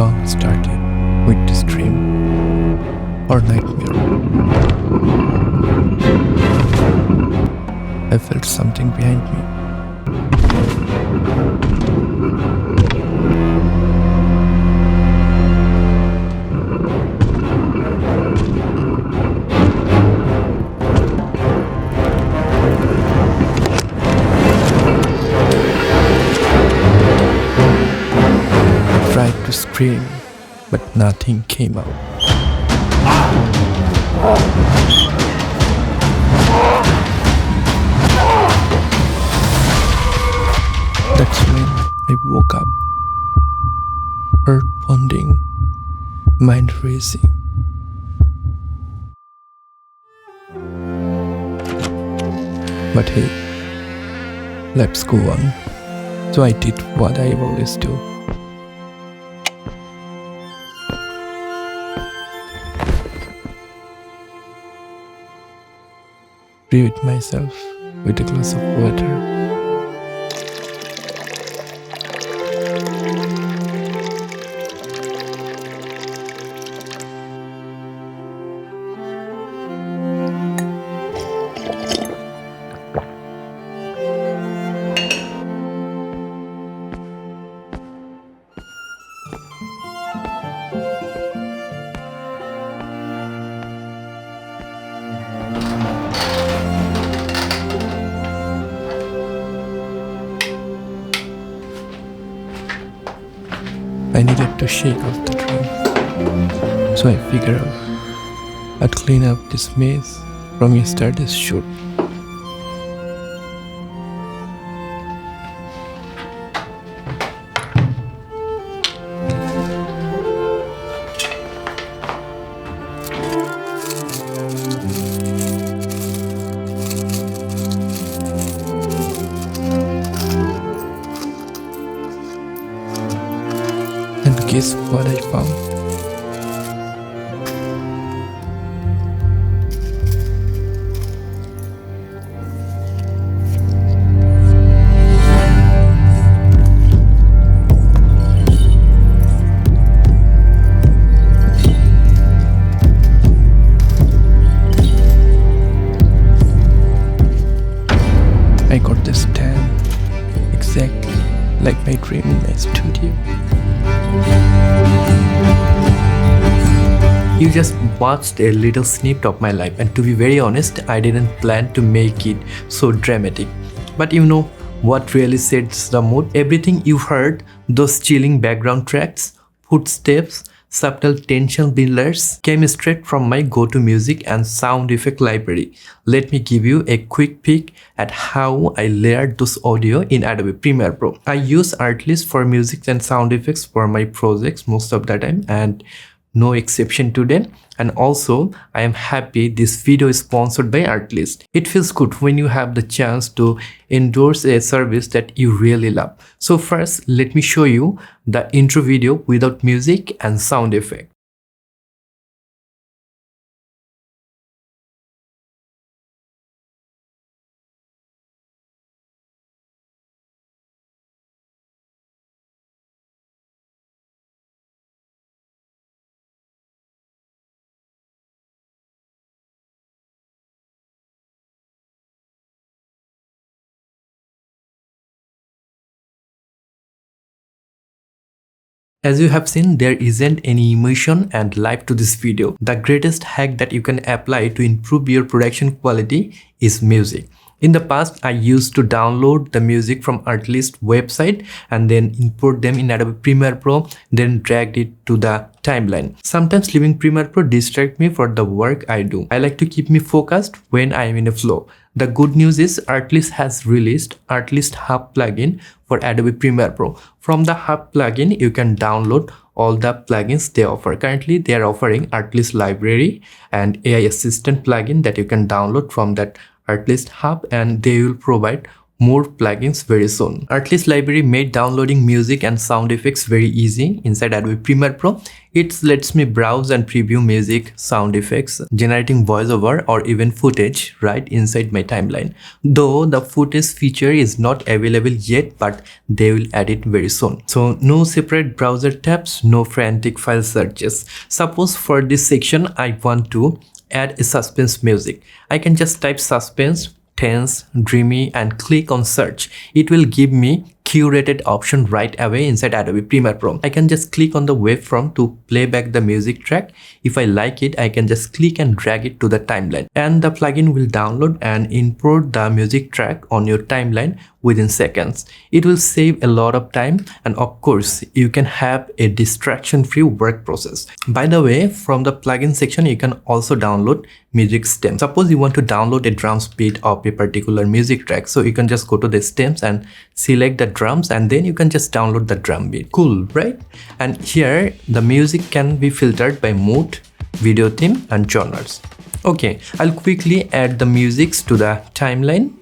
song started with this dream or nightmare. I felt something behind me. I tried to scream, but nothing came out. That's when I woke up, heart pounding, mind racing. But hey, let's go on. So I did what I always do. Breathe myself with a glass of water. I needed to shake off the dream, so I figured out I'd clean up this mess from yesterday's shoot. And guess what I found? I got the stand exactly like my dream in my studio. You just watched a little snippet of my life, and to be very honest, I didn't plan to make it so dramatic. But you know what really sets the mood? Everything you heard, those chilling background tracks, footsteps, subtle tension builders, came straight from my go-to music and sound effect library. Let me give you a quick peek at how I layered those audio in Adobe Premiere Pro. I use Artlist for music and sound effects for my projects most of the time, and no exception today. And also, I am happy this video is sponsored by Artlist. It feels good when you have the chance to endorse a service that you really love. So first, let me show you the intro video without music and sound effect. As you have seen, there isn't any emotion and life to this video. The greatest hack that you can apply to improve your production quality is music. In the past, I used to download the music from Artlist website and then import them in Adobe Premiere Pro, then dragged it to the timeline. Sometimes leaving Premiere Pro distracts me for the work I do. I like to keep me focused when I am in a flow. The good news is Artlist has released Artlist Hub plugin for Adobe Premiere Pro. From the Hub plugin, you can download all the plugins they offer. Currently, they are offering Artlist Library and AI Assistant plugin that you can download from that Artlist Hub, and they will provide more plugins very soon. Artlist Library made downloading music and sound effects very easy inside Adobe Premiere Pro. It lets me browse and preview music, sound effects, generating voiceover or even footage right inside my timeline. Though the footage feature is not available yet, but they will add it very soon. So no separate browser tabs, no frantic file searches. Suppose for this section I want to add a suspense music. I can just type suspense, tense, dreamy and click on search. It will give me curated option right away inside Adobe Premiere Pro. I can just click on the waveform to play back the music track. If I like it, I can just click and drag it to the timeline, and the plugin will download and import the music track on your timeline within seconds. It will save a lot of time, and of course you can have a distraction-free work process. By the way, from the plugin section you can also download music stems. Suppose you want to download a drums beat of a particular music track, so you can just go to the stems and select the drums, and then you can just download the drum beat. Cool, right? And here the music can be filtered by mood, video theme and genres. Okay, I'll quickly add the musics to the timeline.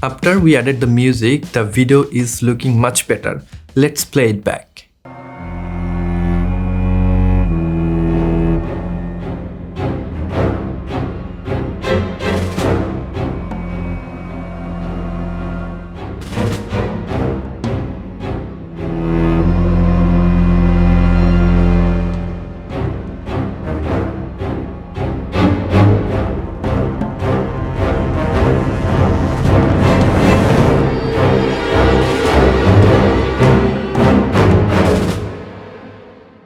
After we added the music, the video is looking much better. Let's play it back.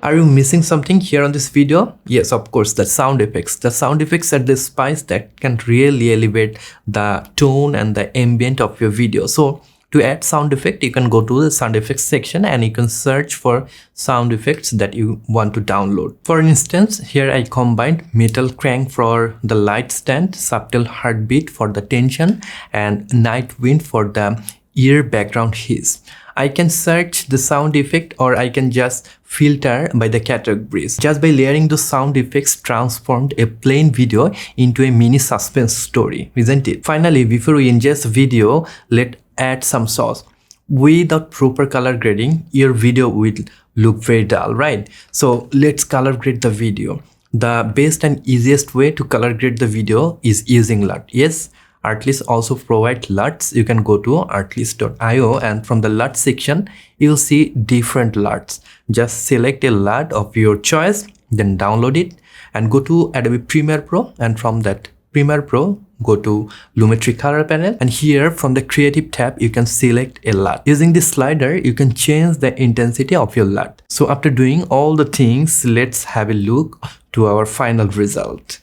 Are you missing something here on this video? Yes, of course, the sound effects. The sound effects are the spice that can really elevate the tone and the ambient of your video. So to add sound effect, you can go to the sound effects section and you can search for sound effects that you want to download. For instance, here I combined metal crank for the light stand, subtle heartbeat for the tension, and night wind for the ear background hiss. I can search the sound effect, or I can just filter by the categories. Just by layering the sound effects transformed a plain video into a mini suspense story, isn't it? Finally, before we ingest the video, let's add some sauce. Without proper color grading, your video will look very dull, right? So let's color grade the video. The best and easiest way to color grade the video is using LUT. Yes, Artlist also provides LUTs. You can go to artlist.io, and from the LUT section, you'll see different LUTs. Just select a LUT of your choice, then download it and go to Adobe Premiere Pro, and from that Premiere Pro, go to Lumetri Color Panel, and here from the Creative tab, you can select a LUT. Using this slider, you can change the intensity of your LUT. So after doing all the things, let's have a look to our final result.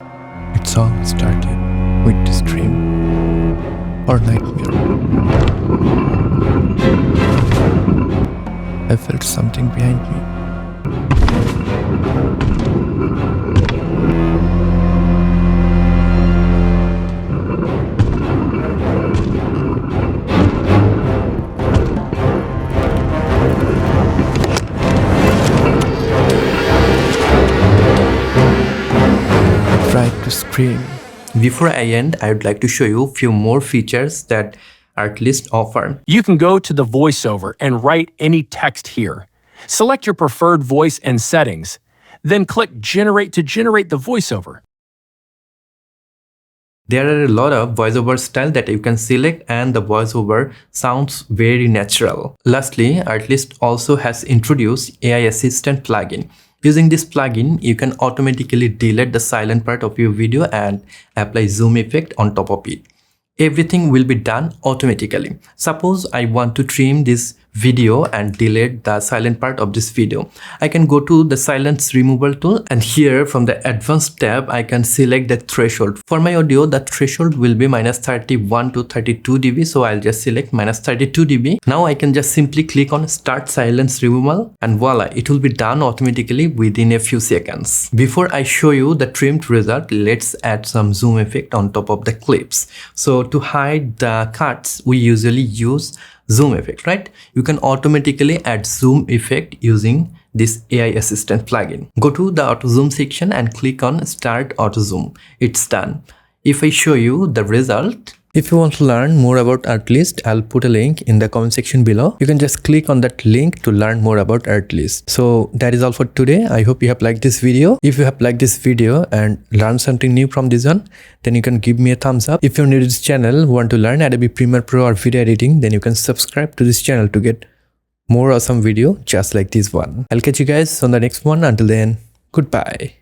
It's all started with this dream or nightmare. I felt something behind me. I tried to scream. Before I end, I would like to show you a few more features that Artlist offer. You can go to the voiceover and write any text here. Select your preferred voice and settings, then click Generate to generate the voiceover. There are a lot of voiceover style that you can select, and the voiceover sounds very natural. Lastly, Artlist also has introduced AI Assistant plugin. Using this plugin, you can automatically delete the silent part of your video and apply zoom effect on top of it. Everything will be done automatically. Suppose I want to trim this video and delete the silent part of this video. I can go to the silence removal tool, and here from the advanced tab I can select the threshold. For my audio, the threshold will be -31 to 32 dB, so I'll just select -32 dB. Now I can just simply click on start silence removal, and voila, it will be done automatically within a few seconds. Before I show you the trimmed result, let's add some zoom effect on top of the clips. So to hide the cuts, we usually use zoom effect, right? You can automatically add zoom effect using this AI assistant plugin. Go to the auto zoom section and click on start auto zoom. It's done. If I show you the result, if you want to learn more about Artlist, I'll put a link in the comment section below. You can just click on that link to learn more about Artlist. So that is all for today. I hope you have liked this video. If you have liked this video and learned something new from this one, then you can give me a thumbs up. If you're new to this channel, want to learn Adobe Premiere Pro or video editing, then you can subscribe to this channel to get more awesome video just like this one. I'll catch you guys on the next one. Until then, goodbye.